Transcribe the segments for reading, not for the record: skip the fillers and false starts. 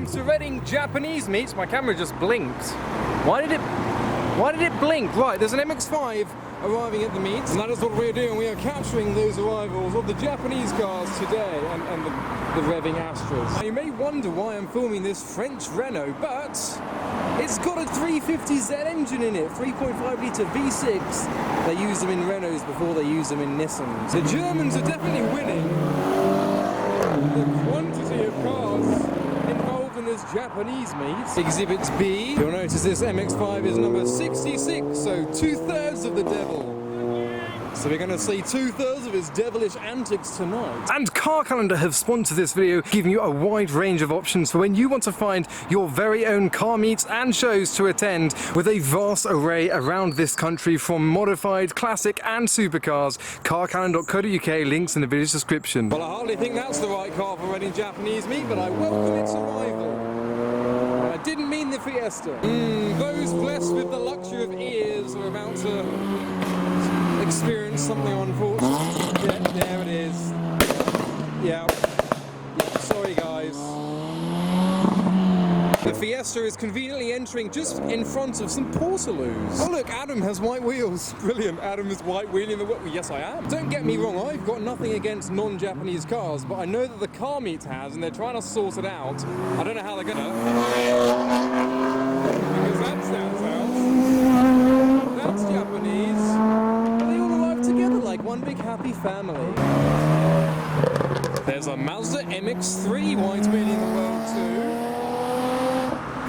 comes to Reading Japanese meets, my camera just blinked. Why did it blink? Right, there's an MX-5 arriving at the meet, and that is what we're doing. We are capturing those arrivals of the Japanese cars today and the revving Astras. Now, you may wonder why I'm filming this French Renault, but it's got a 350Z engine in it, 3.5 litre V6. They use them in Renaults before they use them in Nissans. The Germans are definitely winning. The quantity of cars involved in this Japanese meet. Exhibit B. You'll notice this MX-5 is number 66, so 2/3 of the devil. So we're going to see 2/3 of his devilish antics tonight. And Car Calendar have sponsored this video, giving you a wide range of options for when you want to find your very own car meets and shows to attend, with a vast array around this country from modified, classic and supercars. carcalendar.co.uk, links in the video's description. Well, I hardly think that's the right car for Reading Japanese meet, but I welcome its arrival. I didn't mean the Fiesta. Those blessed with the luxury of ears are about to experience something unfortunate. Yeah, there it is. Yeah. Sorry guys. The Fiesta is conveniently entering just in front of some Portaloos. Oh look, Adam has white wheels. Brilliant, Adam is white wheeling the wheel. Yes, I am. Don't get me wrong, I've got nothing against non-Japanese cars, but I know that the car meet has, and they're trying to sort it out. I don't know how they're gonna. Because that stands out. That's Japanese. Like one big happy family. There's a Mazda MX-3 white wheeling in the world too.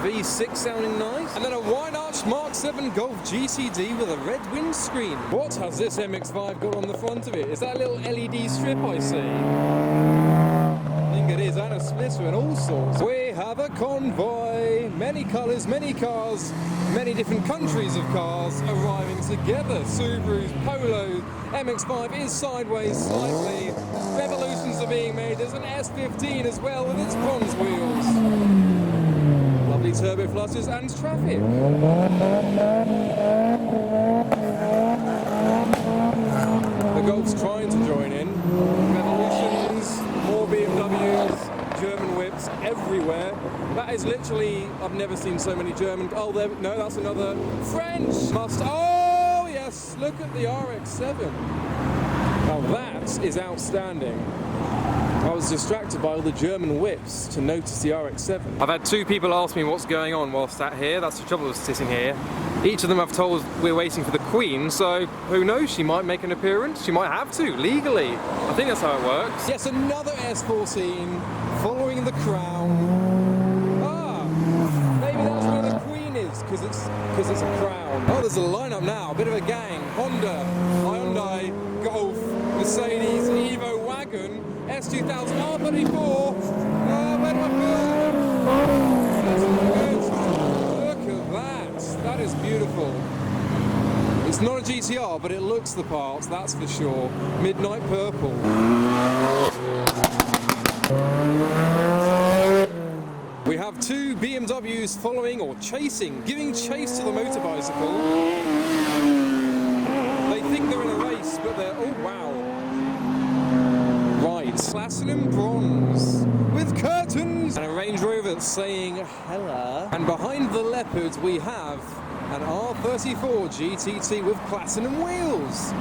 V6 sounding nice. And then a wide arch Mark 7 Golf GTD with a red windscreen. What has this MX-5 got on the front of it? Is that a little LED strip I see? I think it is, and a splitter and all sorts. We have a convoy. Many colours, many cars, many different countries of cars arriving together. Subarus, Polos, MX-5 is sideways slightly. Revolutions are being made. There's an S15 as well with its bronze wheels. Lovely turbo flutters and traffic. The Golf's trying to join in. Revolutions, more BMWs, German whips everywhere. That is literally, I've never seen so many German. Oh, there, no, that's another French. Oh, yes, look at the RX-7. Now that is outstanding. I was distracted by all the German whips to notice the RX-7. I've had two people ask me what's going on whilst sat here. That's the trouble with sitting here. Each of them have told we're waiting for the Queen, so who knows, she might make an appearance. She might have to, legally. I think that's how it works. Yes, another S14 following the Crown. Ah, maybe that's where the Queen is, because it's a Crown. Oh, there's a lineup now, a bit of a gang. Honda, Hyundai, Golf, Mercedes, Evo Wagon, S2000, R34. Where do I go? That's good. Look at that. That is beautiful. It's not a GTR, but it looks the part, that's for sure. Midnight purple. We have two BMWs following or chasing, giving chase to the motorbicycle. They think they're in a race, but they're, oh wow. Right, platinum bronze with curtains and a Range Rover that's saying hello. And behind the Leopards we have an R34 GTT with platinum wheels.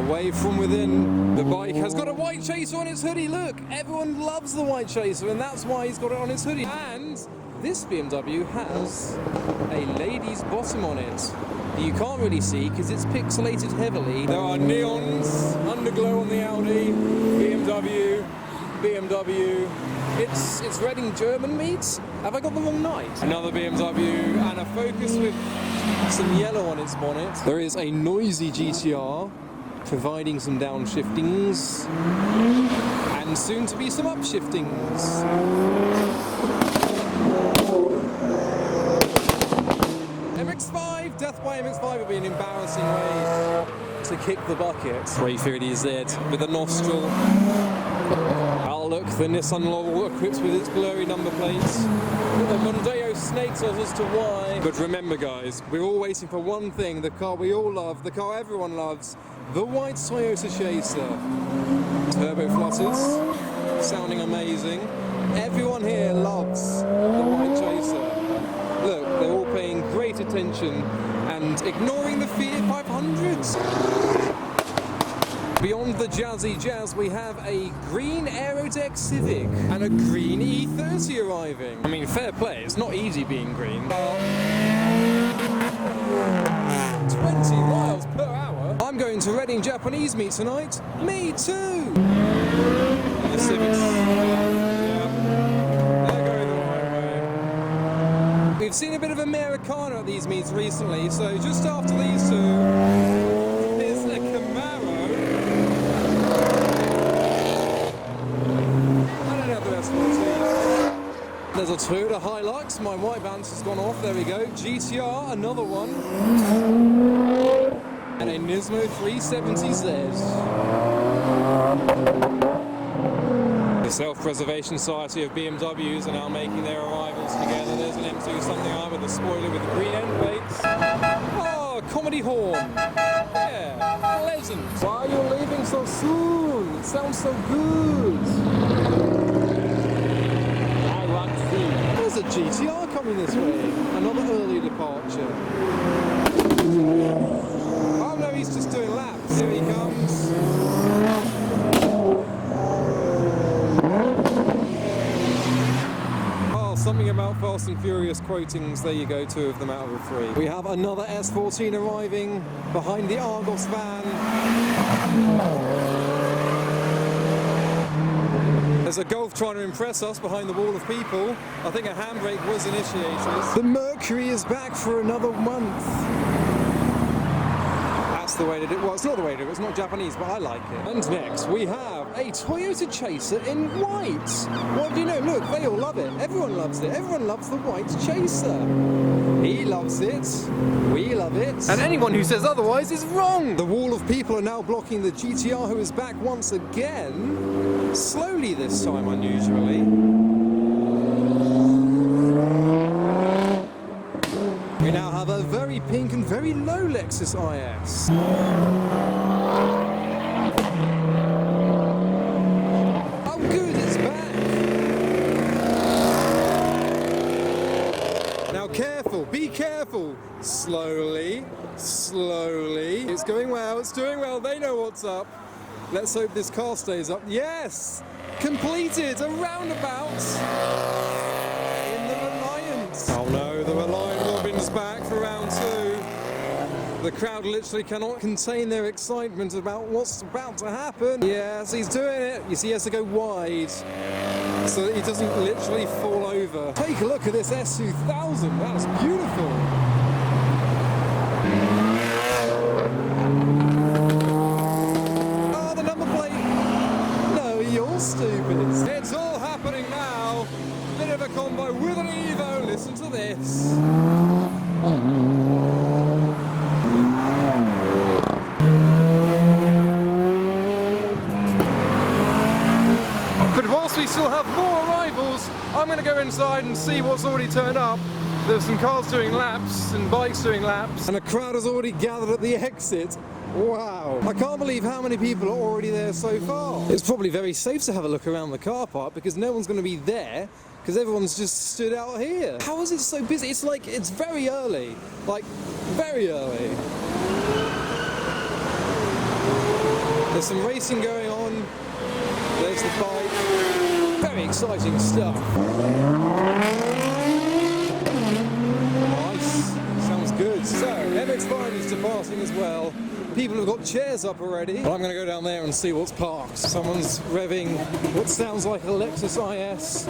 Away from within, the bike has got a white chaser on its hoodie. Look, everyone loves the white chaser, and that's why he's got it on his hoodie. And this BMW has a lady's bottom on it. You can't really see because it's pixelated heavily. There are neons, underglow on the Audi, BMW. It's Reading German meets. Have I got the wrong night? Another BMW and a Focus with some yellow on its bonnet. There is a noisy GTR providing some downshiftings and soon to be some upshiftings. MX-5, death by MX-5 would be an embarrassing way to kick the bucket. 330Z with a nostril. Oh look, the Nissan Laurel equipped with its blurry number plates. The Mondeo snakes us as to why. But remember guys, we're all waiting for one thing, the car we all love, the car everyone loves, the white Toyota Chaser. Turbo flutters, sounding amazing. Everyone here loves the suspension and ignoring the Fiat 500s. Beyond the jazzy jazz, we have a green Aerodeck Civic and a green E30 arriving. I mean, fair play, it's not easy being green. 20 miles per hour. I'm going to Reading Japanese meet tonight. Me too. And the Civics. They're going the right way. We've seen a bit of Americana at these meets recently, so just after these two, there's a Camaro. There's a Toyota Hilux, my white balance has gone off, there we go. GTR, another one. And a Nismo 370Z. The Self-Preservation Society of BMWs are now making their arrivals together. There's an M2 something I with a spoiler with the green end plates. Oh, comedy horn. Yeah, pleasant. Why are you leaving so soon? It sounds so good. There's a GTR coming this way. Another early departure. Oh no, he's just doing laps. Here he comes. Oh, something about Fast and Furious quotings. There you go, 2 of them out of the 3. We have another S14 arriving behind the Argos van. There's a Golf trying to impress us behind the wall of people. I think a handbrake was initiated. The Mercury is back for another month. That's the way to do it. Well, it's not the way to do it. It's not Japanese, but I like it. And next, we have a Toyota Chaser in white. What do you know? Look, they all love it. Everyone loves it. Everyone loves the white Chaser. He loves it. We love it. And anyone who says otherwise is wrong. The wall of people are now blocking the GTR, who is back once again. Slowly this time, unusually. We now have a very pink and very low Lexus IS. Oh good, it's back! Now careful, be careful! Slowly, slowly. It's going well, it's doing well, they know what's up. Let's hope this car stays up. Yes! Completed! A roundabout! In the Reliant! Oh no, the Reliant Robin's back for round 2. The crowd literally cannot contain their excitement about what's about to happen. Yes, he's doing it! You see, he has to go wide so that he doesn't literally fall over. Take a look at this S2000, that's beautiful! Stupid. It's all happening now. Bit of a combo with an Evo. Listen to this. But whilst we still have more arrivals, I'm going to go inside and see what's already turned up. There's some cars doing laps and bikes doing laps. And a crowd has already gathered at the exit. Wow, I can't believe how many people are already there so far. It's probably very safe to have a look around the car park because no one's going to be there because everyone's just stood out here. How is it so busy? It's like, it's very early, like very early. There's some racing going on. There's the bike. Very exciting stuff. Nice, sounds good. So, MX-5 is departing as well. People have got chairs up already. Well, I'm going to go down there and see what's parked. Someone's revving what sounds like a Lexus IS.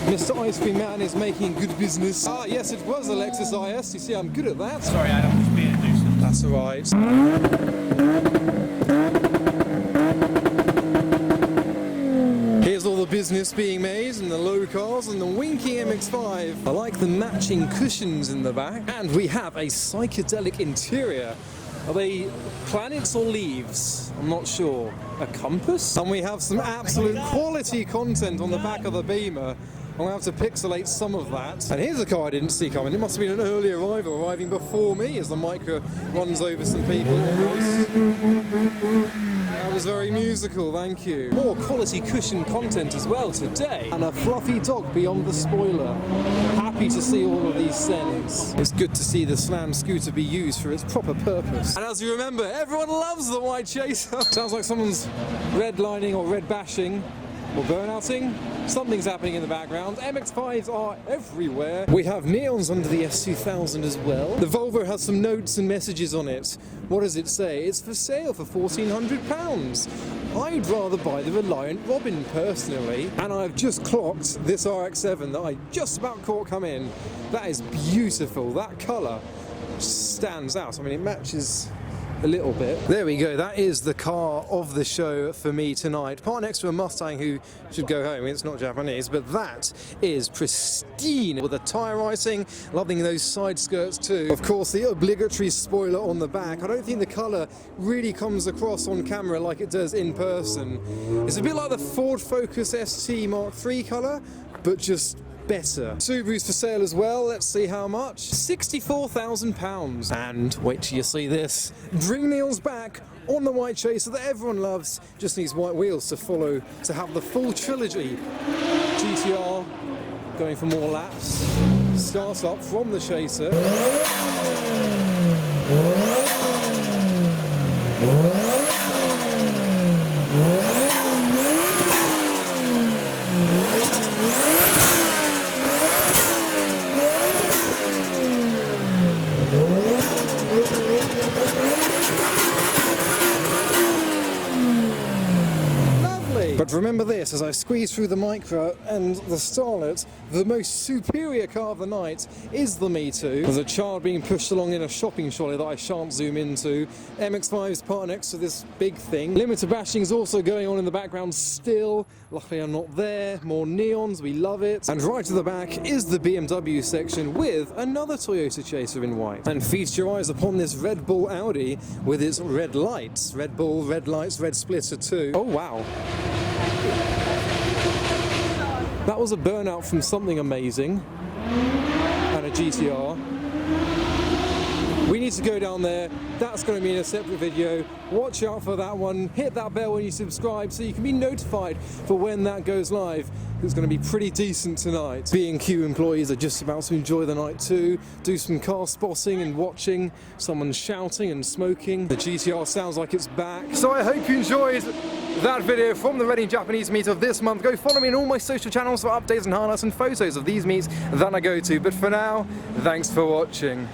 Mr. Ice Cream Man is making good business. Ah, yes, it was a Lexus IS. You see, I'm good at that. Sorry, Adam, just being a nuisance. That's all right. Here's all the business being made and the low cars and the winking MX-5. I like the matching cushions in the back. And we have a psychedelic interior. Are they planets or leaves? I'm not sure. A compass? And we have some absolute quality content on the back of the Beamer. I'm going to have to pixelate some of that. And here's a car I didn't see coming. It must have been an early arrival, arriving before me as the Micra runs over some people. That was was very musical, thank you. More quality cushion content as well today. And a fluffy dog beyond the spoiler. Happy to see all of these sends. It's good to see the Slam scooter be used for its proper purpose. And as you remember, everyone loves the white chaser. Sounds like someone's redlining or red bashing or burnouting. Something's happening in the background. MX-5s are everywhere. We have neons under the S2000 as well. The Volvo has some notes and messages on it. What does it say? It's for sale for £1,400. I'd rather buy the Reliant Robin personally, and I've just clocked this RX-7 that I just about caught come in. That is beautiful. That colour stands out. I mean, it matches a little bit. There we go, that is the car of the show for me tonight. Part next to a Mustang who should go home, it's not Japanese, but that is pristine with the tyre writing, loving those side skirts too. Of course, the obligatory spoiler on the back. I don't think the colour really comes across on camera like it does in person. It's a bit like the Ford Focus ST Mark III colour, but just better. Subaru's for sale as well. Let's see how much. £64,000. And wait till you see this. Dream Neil's back on the white chaser that everyone loves. Just needs white wheels to follow to have the full trilogy. GTR going for more laps. Starts up from the chaser. But remember this, as I squeeze through the Micra and the Starlet, the most superior car of the night is the Me Too. There's a child being pushed along in a shopping trolley that I shan't zoom into. MX-5's part next to this big thing. Limiter bashing is also going on in the background still. Luckily I'm not there. More neons, we love it. And right at the back is the BMW section with another Toyota Chaser in white. And feast your eyes upon this Red Bull Audi with its red lights. Red Bull, red lights, red splitter too. Oh wow. That was a burnout from something amazing and a GTR. We need to go down there. That's going to be in a separate video. Watch out for that one. Hit that bell when you subscribe so you can be notified for when that goes live. It's going to be pretty decent tonight. B&Q employees are just about to enjoy the night too. Do some car spotting and watching. Someone shouting and smoking. The GTR sounds like it's back. So I hope you enjoyed that video from the Reading Japanese meet of this month. Go follow me on all my social channels for updates and highlights and photos of these meets that I go to. But for now, thanks for watching.